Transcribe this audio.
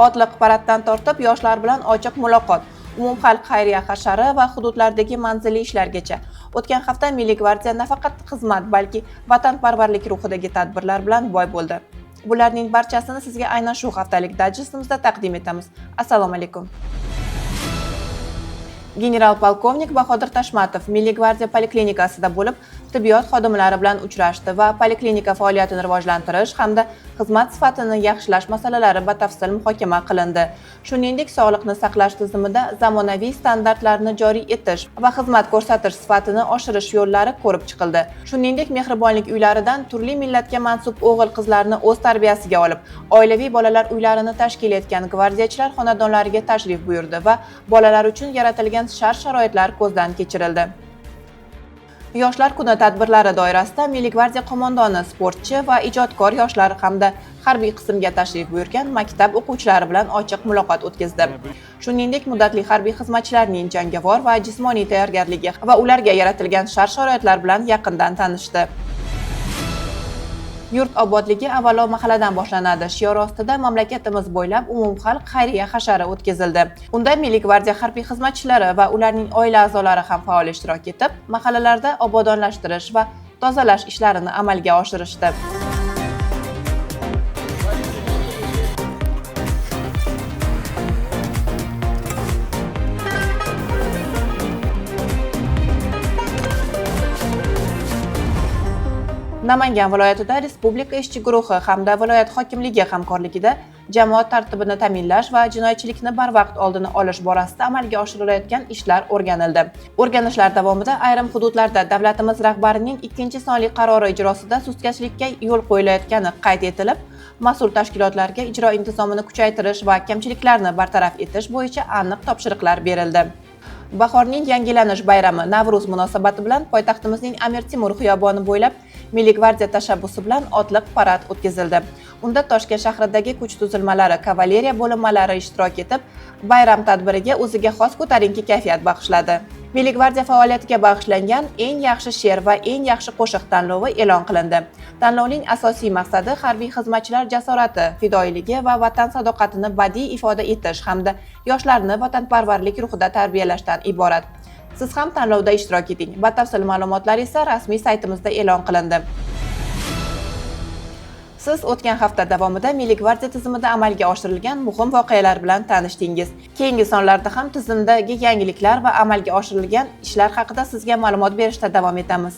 Otliq paraddan tortib yoshlar bilan ochiq muloqot, umumxalq xayriya hashari va hududlardagi manzilli ishlargacha. O'tgan hafta Milliy gvardiya nafaqat xizmat, balki vatanparvarlik ruhidagi tadbirlar bilan boy bo'ldi. Bularning barchasini sizga aynan shu haftalik dayjestimizda taqdim etamiz. Assalomu alaykum. General polkovnik Bahodir Tashmatov Milliy gvardiya poliklinikasida bo'lib, tibbiyot xodimlari bilan uchrashdi va poliklinika faoliyatini rivojlantirish hamda xizmat sifatini yaxshilash masalalari batafsil muhokama qilindi. Shuningdek, sog'liqni saqlash tizimida zamonaviy standartlarni joriy etish va xizmat ko'rsatish sifatini oshirish yo'llari ko'rib chiqildi. Shuningdek, mehribonlik uylaridan turli millatga mansub o'g'il-qizlarni o'z tarbiyasiga olib, oilaviy bolalar uylarini tashkil etgan gvardiyachilar xonadonlariga tashrif buyurdi va bolalar uchun yaratilgan shart-sharoitlar ko'zdan kechirildi. Yoshlar kuni tadbirlari doirasida Milliy gvardiya qo'mondoni, sportchi va ijodkor yoshlar hamda harbiy qismga tashrif buyurgan maktab o'quvchilari bilan ochiq muloqot o'tkazdi. Shuningdek, muddatli harbiy xizmatchilarning jangovar va jismoniy tayyorgarligi va ularga yaratilgan shart-sharoitlar bilan yaqindan tanishdi. Yurt obodligi avvalo mahalladan boshlanadi shiori ostida mamlakatimiz bo'ylab umumxalq xayriya hashari o'tkazildi. Unda Milliy gvardiya harbiy xizmatchilari va ularning oila a'zolari ham faol ishtirok etib, mahallalarda obodonlashtirish va tozalash ishlarini amalga oshirishdi. Namangan viloyatida Respublika ishchi guruhi hamda viloyat hokimligi hamkorligida jamoat tartibini ta'minlash va jinoyatchilikni barvaqt oldini olish borasida amalga oshirilayotgan ishlar o'rganildi. O'rganishlar davomida ayrim hududlarda davlatimiz rahbarining 2-sonli qarori ijrosida sustkashlikka yo'l qo'yilayotgani qayd etilib, mas'ul tashkilotlarga ijro intizomini kuchaytirish va kamchiliklarni bartaraf etish bo'yicha aniq topshiriqlar berildi. Bahorning yangilanish bayrami Navruz munosabati bilan poytaxtimizning Amir Temur xiyoboni bo'ylab Milliy gvardiya tashabbusi bilan otliq parad o'tkazildi. Unda Toshkent shahridagi kuch tuzilmalari, kavaleriya bo'linmalari ishtirok etib, bayram tadbiriga o'ziga xos ko'tarinki kayfiyat bag'ishladi. Milliy gvardiya faoliyatiga bag'ishlangan eng yaxshi she'r va eng yaxshi qo'shiq tanlovi e'lon qilindi. Tanlovning asosiy maqsadi harbiy xizmatchilar jasorati, fidoyiligi va vatan sadoqatini badiiy ifoda etish hamda yoshlarni vatanparvarlik ruhida tarbiyalashdan iborat. Siz ham tanlovda ishtirok eting. Batafsil ma'lumotlar esa rasmiy saytimizda e'lon qilindi. Siz o'tgan hafta davomida Milliy gvardiya tizimida amalga oshirilgan muhim voqealar bilan tanishdingiz. Keyingi sonlarda ham tizimdagi yangiliklar va amalga oshirilgan ishlar haqida sizga ma'lumot berishda davom etamiz.